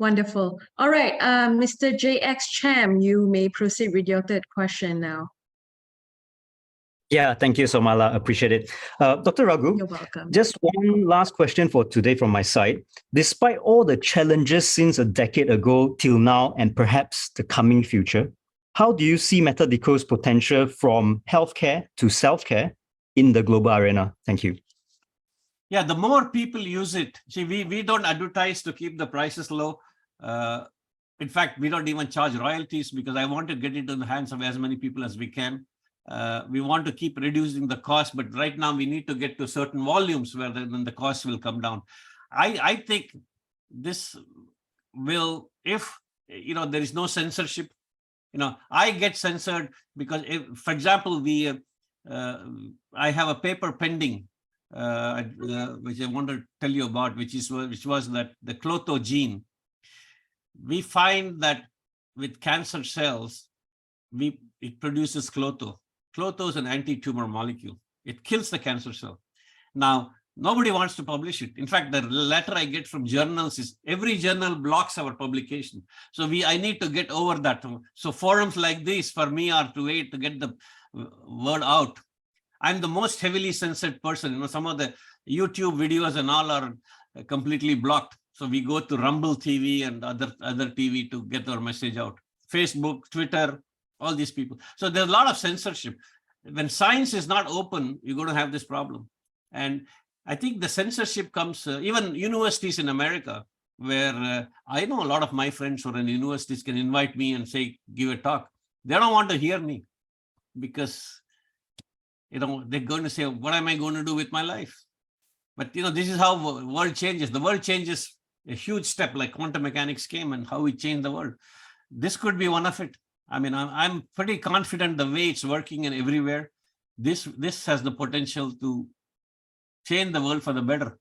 Wonderful. All right, Mr. JX Cham, you may proceed with your third question now. Yeah, thank you, Somala. Appreciate it. Dr. Raghu, you're welcome. Just one last question for today from my side. Despite all the challenges since a decade ago till now and perhaps the coming future, how do you see METADICHOL's potential from healthcare to self-care in the global arena? Thank you. Yeah, the more people use it, see, we don't advertise to keep the prices low. In fact, we don't even charge royalties because I want to get it in the hands of as many people as we can. We want to keep reducing the cost, but right now we need to get to certain volumes where then the cost will come down. I think this will, if there is no censorship, I get censored because, for example, I have a paper pending, which I want to tell you about, which was that the Klotho gene. We find that with cancer cells, it produces Klotho. Klotho is an anti-tumor molecule. It kills the cancer cell. Now, nobody wants to publish it. In fact, the letter I get from journals is every journal blocks our publication. So I need to get over that. So forums like this for me are to get the word out. I'm the most heavily censored person. Some of the YouTube videos and all are completely blocked. So we go to Rumble TV and other TV to get our message out. Facebook, Twitter, all these people. So there's a lot of censorship. When science is not open, you're going to have this problem. And I think the censorship comes, even universities in America, where I know a lot of my friends who are in universities can invite me and say, give a talk. They don't want to hear me because, they're going to say, what am I going to do with my life? But, this is how the world changes. The world changes a huge step, like quantum mechanics came and how it changed the world. This could be one of it. I mean, I'm pretty confident the way it's working and everywhere, this has the potential to change the world for the better,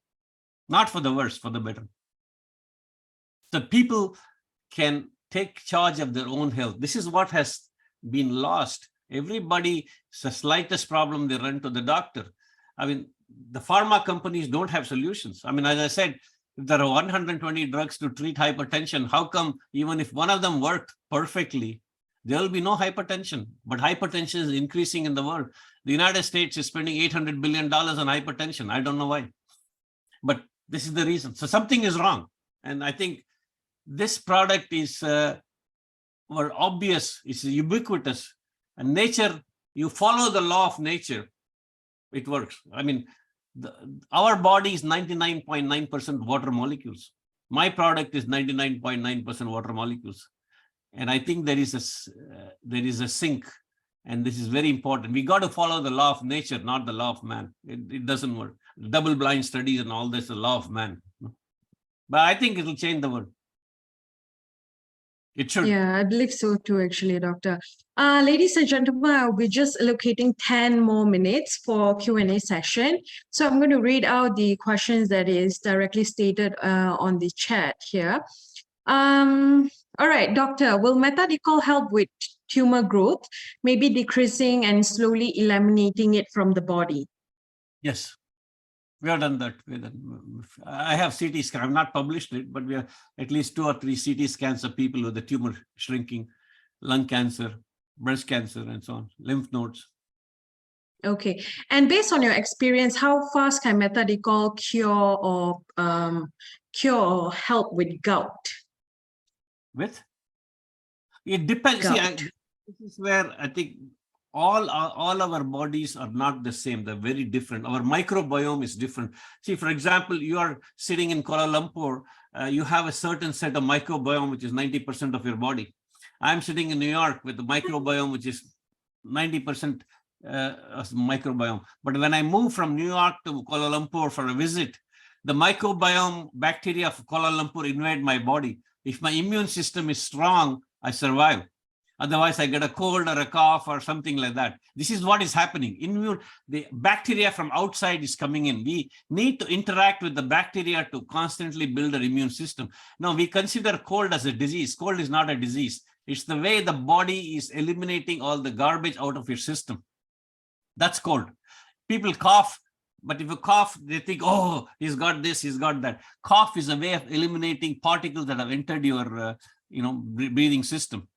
not for the worse, for the better. The people can take charge of their own health. This is what has been lost. Everybody, it's the slightest problem, they run to the doctor. I mean, the pharma companies don't have solutions. I mean, as I said, if there are 120 drugs to treat hypertension, how come even if one of them worked perfectly, there will be no hypertension? But hypertension is increasing in the world. The United States is spending $800 billion on hypertension. I don't know why, but this is the reason. So something is wrong. And I think this product is obvious, it's ubiquitous. And nature, you follow the law of nature, it works. I mean, our body is 99.9% water molecules. My product is 99.9% water molecules. And I think there is a sync, and this is very important. We got to follow the law of nature, not the law of man. It doesn't work. Double-blind studies and all this, the law of man. But I think it will change the world. It should. Yeah, I believe so too, actually, Doctor. Ladies and gentlemen, we're just allocating 10 more minutes for Q&A session. So I'm going to read out the questions that is directly stated on the chat here. All right, Doctor, will METADICHOL help with tumor growth, maybe decreasing and slowly eliminating it from the body? Yes, we have done that. I have CT scan. I've not published it, but we have at least 2 or 3 CT scans of people with the tumor shrinking, lung cancer, breast cancer, and so on, lymph nodes. Okay, and based on your experience, how fast can METADICHOL cure or help with gout? It depends. See, this is where I think all our bodies are not the same. They're very different. Our microbiome is different. See, for example, you are sitting in Kuala Lumpur, you have a certain set of microbiome, which is 90% of your body. I'm sitting in New York with the microbiome, which is 90% microbiome. But when I move from New York to Kuala Lumpur for a visit, the microbiome bacteria of Kuala Lumpur invade my body. If my immune system is strong, I survive. Otherwise, I get a cold or a cough or something like that. This is what is happening. The bacteria from outside is coming in. We need to interact with the bacteria to constantly build our immune system. Now, we consider cold as a disease. Cold is not a disease. It's the way the body is eliminating all the garbage out of your system. That's cold. People cough. But if you cough, they think, oh, he's got this, he's got that. Cough is a way of eliminating particles that have entered your, breathing system.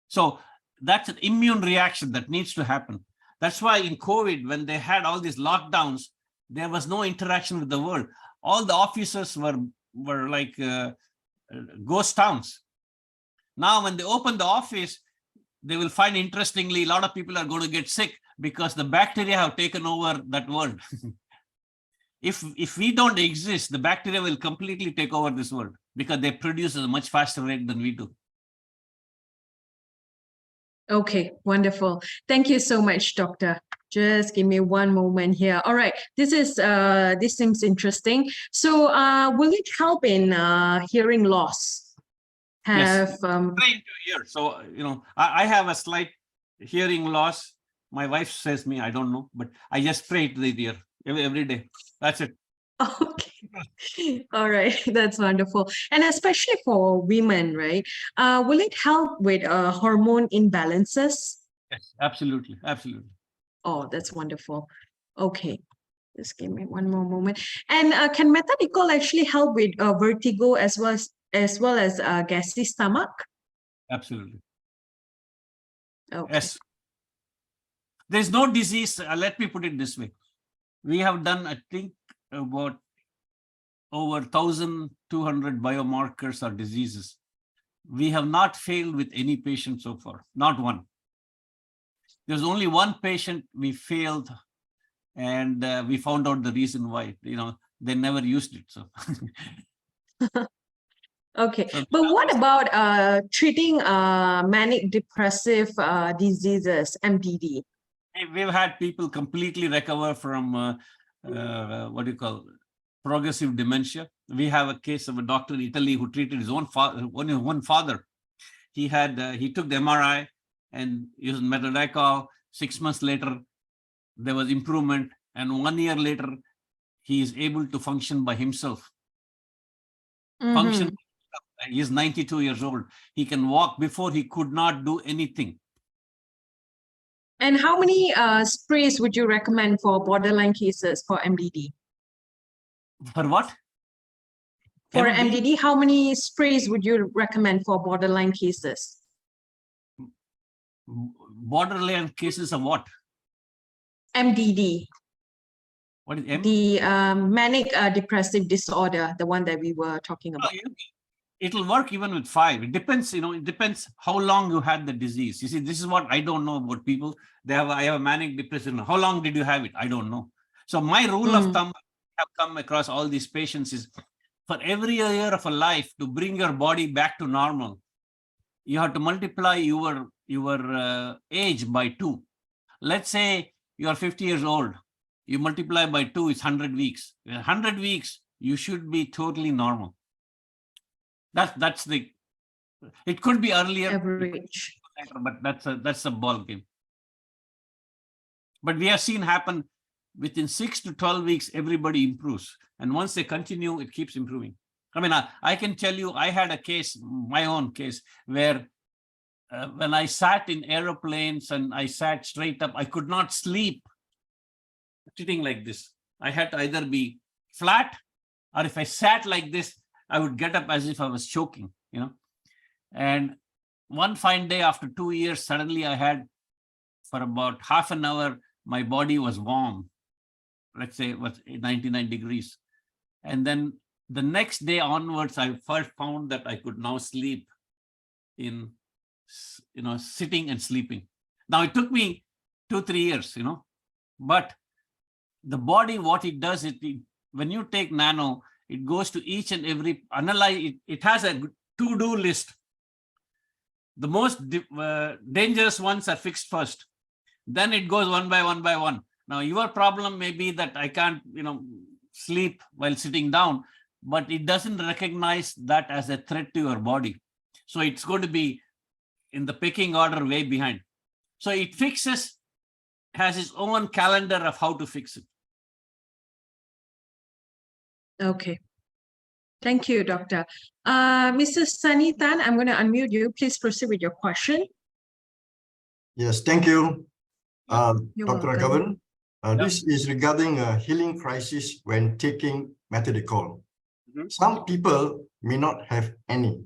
So that's an immune reaction that needs to happen. That's why in COVID, when they had all these lockdowns, there was no interaction with the world. All the offices were like ghost towns. Now, when they open the office, they will find, interestingly, a lot of people are going to get sick because the bacteria have taken over that world. If we don't exist, the bacteria will completely take over this world because they produce at a much faster rate than we do. Okay, wonderful. Thank you so much, Doctor. Just give me one moment here. All right, this seems interesting. So will it help in hearing loss? Yes. Trying to hear. So, I have a slight hearing loss. My wife says me, I don't know, but I just pray to the ear every day. That's it. Okay. All right. That's wonderful. And especially for women, right? Will it help with hormone imbalances? Yes, absolutely. Absolutely. Oh, that's wonderful. Okay. Just give me one more moment. And can METADICHOL actually help with vertigo as well as gassy stomach? Absolutely. Okay. Yes. There's no disease. Let me put it this way. We have done, I think, about over 1,200 biomarkers or diseases. We have not failed with any patient so far, not one. There's only one patient we failed, and we found out the reason why. They never used it. So. Okay, but what about treating manic depressive diseases, MDD? We've had people completely recover from progressive dementia. We have a case of a doctor in Italy who treated his own father. He took the MRI and used METADICHOL. 6 months later, there was improvement, and 1 year later, he is able to function by himself. Function. He's 92 years old. He can walk. Before, he could not do anything. And how many sprays would you recommend for borderline cases for MDD? For what? For MDD, how many sprays would you recommend for borderline cases? Borderline cases of what? MDD. What is MDD? The manic depressive disorder, the one that we were talking about. It'll work even with 5. It depends, it depends how long you had the disease. You see, this is what I don't know about people. I have a manic depression. How long did you have it? I don't know. So my rule of thumb have come across all these patients is, for every year of a life, to bring your body back to normal, you have to multiply your age by 2. Let's say you are 50 years old. You multiply by 2, it's 100 weeks. In 100 weeks, you should be totally normal. That's the. It could be earlier, average, but that's a ball game. But we have seen happen within 6 to 12 weeks, everybody improves, and once they continue, it keeps improving. I mean, I can tell you, I had a case, my own case, where when I sat in aeroplanes and I sat straight up, I could not sleep sitting like this. I had to either be flat, or if I sat like this, I would get up as if I was choking, And one fine day after 2 years, suddenly I had, for about half an hour, my body was warm. Let's say it was 99 degrees. And then the next day onwards, I first found that I could now sleep in, sitting and sleeping. Now, it took me 2-3 years, but the body, what it does, when you take nano, it goes to each and every, analyze, it has a to-do list. The most dangerous ones are fixed first. Then it goes one by one. Now, your problem may be that I can't, sleep while sitting down, but it doesn't recognize that as a threat to your body. So it's going to be in the pecking order way behind. So it has its own calendar of how to fix it. Okay. Thank you, Doctor. Mrs. Sunny Tan, I'm going to unmute you. Please proceed with your question. Yes, thank you, You're Dr. welcome. Raghu. This is regarding a healing crisis when taking METADICHOL. Mhm. Some people may not have any.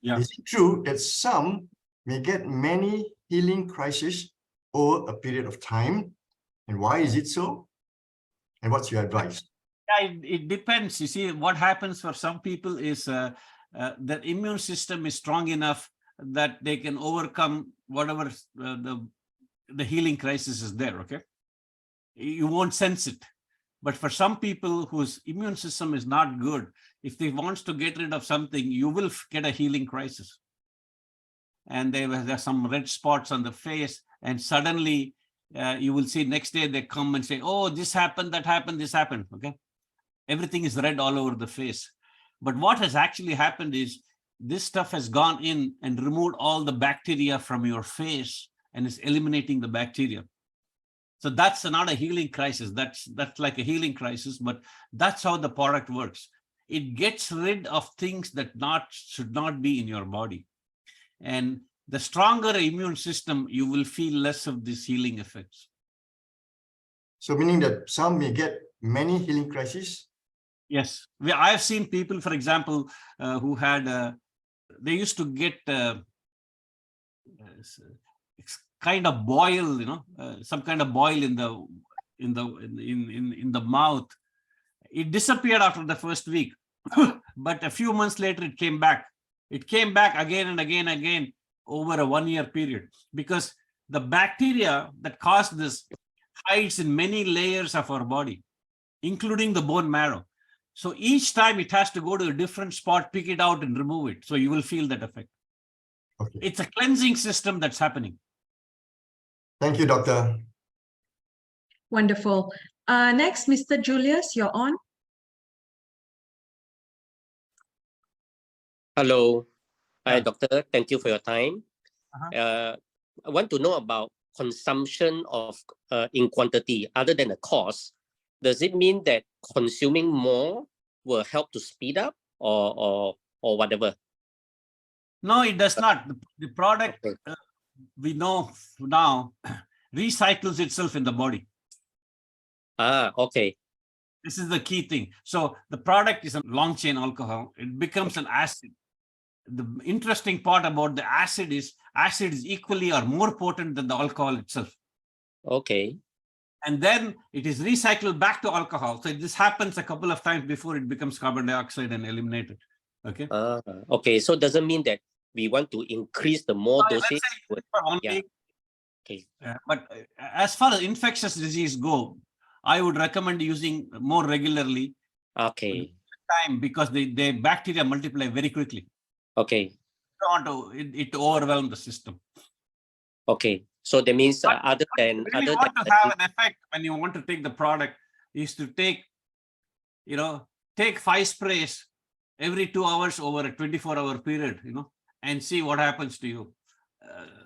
Yeah. Is it true that some may get many healing crises over a period of time? And why is it so? And what's your advice? Yeah, it depends. You see, what happens for some people is the immune system is strong enough that they can overcome whatever the healing crisis is there, okay? You won't sense it. But for some people whose immune system is not good, if they wants to get rid of something, you will get a healing crisis. And there's some red spots on the face, and suddenly you will see next day they come and say, oh, this happened, that happened, this happened, okay? Everything is red all over the face. But what has actually happened is this stuff has gone in and removed all the bacteria from your face and is eliminating the bacteria. So that's not a healing crisis. That's like a healing crisis, but that's how the product works. It gets rid of things that should not be in your body. And the stronger immune system, you will feel less of these healing effects. So meaning that some may get many healing crises? Yes, I've seen people, for example, who had, they used to get kind of boil, you know, some kind of boil in the mouth. It disappeared after the first week, but a few months later it came back. It came back again and again over a 1 year period, because the bacteria that caused this hides in many layers of our body, including the bone marrow. So each time it has to go to a different spot, pick it out and remove it. So you will feel that effect. Okay. It's a cleansing system that's happening. Thank you, doctor. Wonderful. Next, Mr. Julius, you're on. Hello. Hi, Yeah. doctor. Thank you for your time. I want to know about consumption of in quantity other than the cost. Does it mean that consuming more will help to speed up or whatever? No, it does not. The product, Okay. we know now, recycles itself in the body. Okay. This is the key thing. So the product is a long chain alcohol. It becomes an acid. The interesting part about the acid is equally or more potent than the alcohol itself. Okay. And then it is recycled back to alcohol. So this happens a couple of times before it becomes carbon dioxide and eliminated. Okay. Okay. So doesn't mean that we want to increase the more Let's dosage. say for 1 Yeah. week. Okay. But as far as infectious disease go, I would recommend using more regularly Okay. time, because the bacteria multiply very quickly. Okay. You don't want it to overwhelm the system. Okay. So that means But other than If you want to have an effect when you want to take the product, is to take 5 sprays every 2 hours over a 24-hour period, and see what happens to you.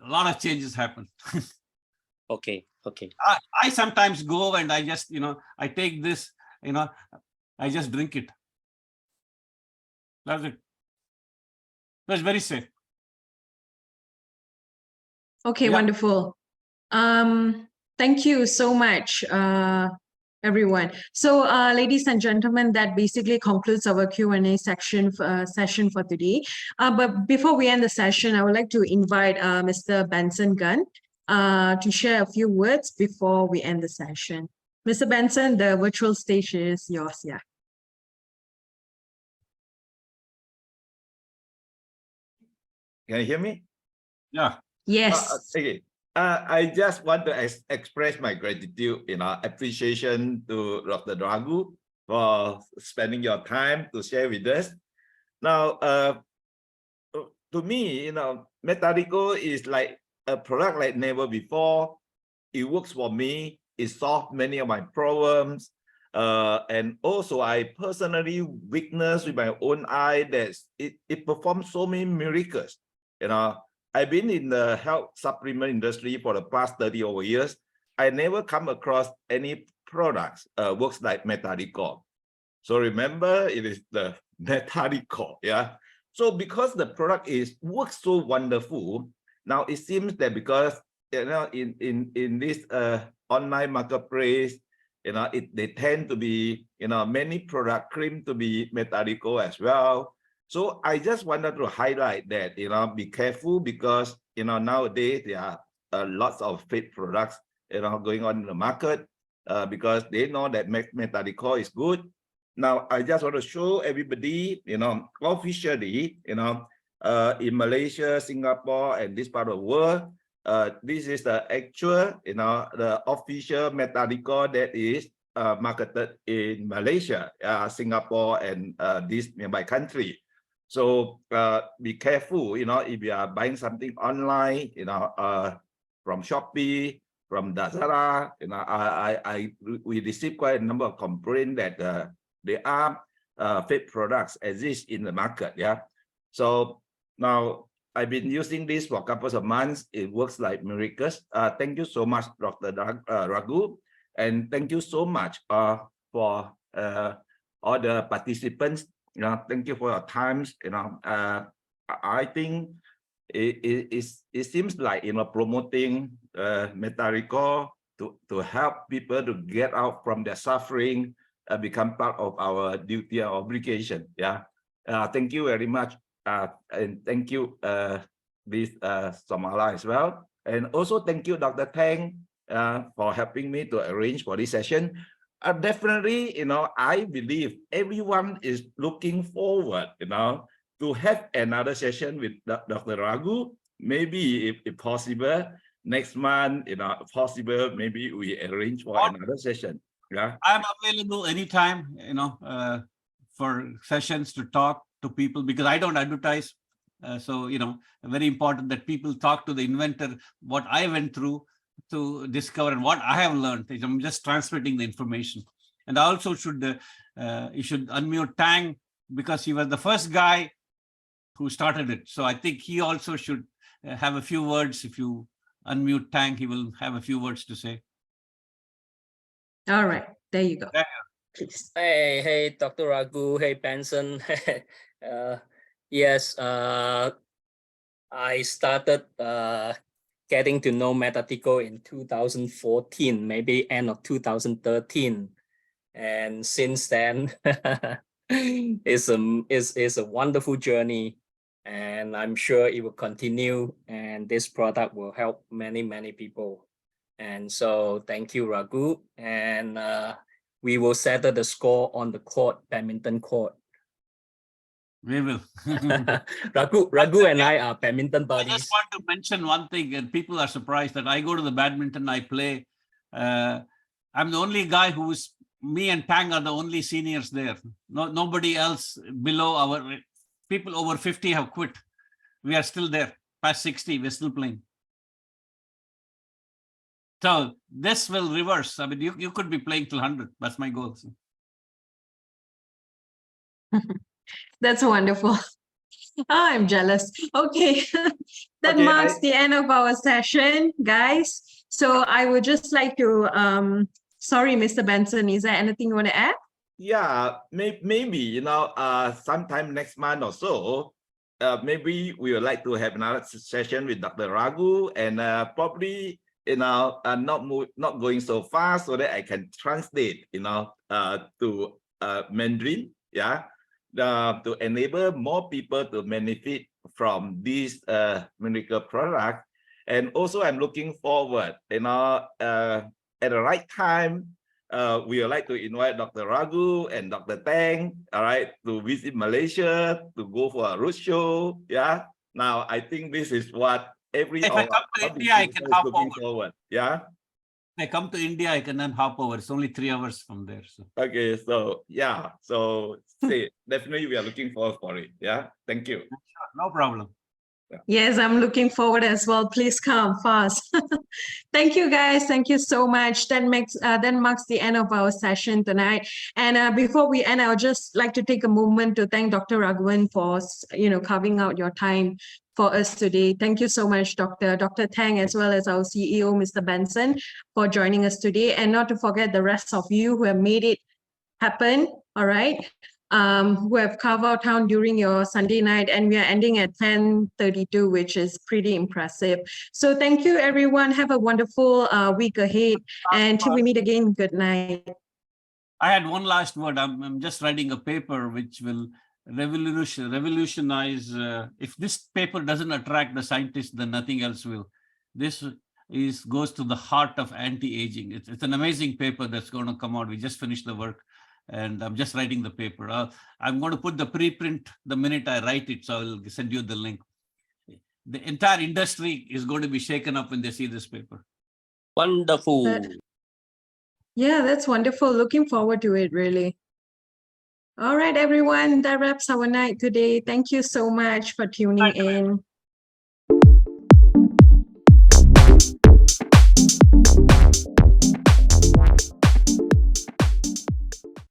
A lot of changes happen. Okay. Okay. I sometimes go and I just, I take this, I just drink it. That's it. That's very safe. Okay, Yeah. wonderful. Thank you so much, everyone. So, ladies and gentlemen, that basically concludes our Q&A session for today. But before we end the session, I would like to invite Mr. Benson Gunn to share a few words before we end the session. Mr. Benson, the virtual stage is yours. Yeah. Can you hear me? Yeah. Yes. Okay. I just want to express my gratitude, appreciation to Dr. Raghu for spending your time to share with us. Now, to me, METADICHOL is like a product like never before. It works for me. It solved many of my problems. And also, I personally witnessed with my own eye that it performs so many miracles. I've been in the health supplement industry for the past 30 over years. I never come across any products works like METADICHOL. So remember, it is the METADICHOL, yeah. So because the product works so wonderful, now it seems that because in this online marketplace, they tend to be, many product claim to be METADICHOL as well. So I just wanted to highlight that, be careful because, nowadays there are lots of fake products, going on in the market because they know that METADICHOL is good. Now, I just want to show everybody, officially, in Malaysia, Singapore, and this part of the world, this is the actual, the official METADICHOL that is marketed in Malaysia, Singapore, and this nearby country. So be careful, if you are buying something online, from Shopee, from Lazada, we receive quite a number of complaints that there are fake products exist in the market. Yeah. So now I've been using this for a couple of months. It works like miracles. Thank you so much, Dr. Raghu, and thank you so much for all the participants. Thank you for your time. I think it seems like promoting METADICHOL to help people to get out from their suffering, become part of our duty and obligation. Yeah. Thank you very much. And thank you, this Samala as well. And also thank you, Dr. Tang, for helping me to arrange for this session. Definitely, I believe everyone is looking forward, to have another session with Dr. Raghu. Maybe if possible, next month, if possible, maybe we arrange for another session. Yeah. I'm available anytime, for sessions to talk to people because I don't advertise. So, very important that people talk to the inventor, what I went through to discover and what I have learned. I'm just transmitting the information. And I also should, you should unmute Tang because he was the first guy who started it. So I think he also should have a few words. If you unmute Tang, he will have a few words to say. All right, there you go. Please. Hey, Dr. Raghu. Hey, Benson. Yes, I started getting to know METADICHOL in 2014, maybe end of 2013. And since then, it's a wonderful journey. And I'm sure it will continue. And this product will help many, many people. And so thank you, Raghu. And we will settle the score on the court, badminton court. We will. Raghu and I are badminton buddies. I just want to mention one thing, and people are surprised that I go to the badminton, I play. I'm the only guy who's, me and Tang are the only seniors there. Nobody else below our, people over 50 have quit. We are still there, past 60, we're still playing. So this will reverse. I mean, you could be playing till 100. That's my goal. That's wonderful. Oh, I'm jealous. Okay, that marks the end of our session, guys. So I would just like to, sorry, Mr. Benson, is there anything you want to add? Yeah, maybe, sometime next month or so, maybe we would like to have another session with Dr. Raghu and probably, not going so fast so that I can translate, to Mandarin, yeah. To enable more people to benefit from this miracle product. And also I'm looking forward, at the right time, we would like to invite Dr. Raghu and Dr. Tang, all right, to visit Malaysia, to go for a roadshow. Yeah. Now I think this is what every if I come to India, I can hop over. Forward. Yeah. If I come to India, I can then hop over. It's only 3 hours from there. So. Okay, so yeah, so definitely we are looking forward for it. Yeah, thank you. Sure, no problem. Yeah. Yes, I'm looking forward as well. Please come fast. Thank you, guys. Thank you so much. That marks the end of our session tonight. And before we end, I would just like to take a moment to thank Dr. Raghuvan for carving out your time for us today. Thank you so much, Dr. Tang, as well as our CEO, Mr. Benson, for joining us today. And not to forget the rest of you who have made it happen. All right. who have carved out time during your Sunday night, and we are ending at 10:32, which is pretty impressive. So thank you, everyone. Have a wonderful week ahead, and till we meet again, good night. I had one last word. I'm just writing a paper which will revolutionize. If this paper doesn't attract the scientists, then nothing else will. This goes to the heart of anti-aging. It's an amazing paper that's going to come out. We just finished the work, and I'm just writing the paper. I'm going to put the preprint the minute I write it, so I'll send you the link. The entire industry is going to be shaken up when they see this paper. Wonderful. Yeah, that's wonderful. Looking forward to it, really. All right, everyone, that wraps our night today. Thank you so much for tuning in.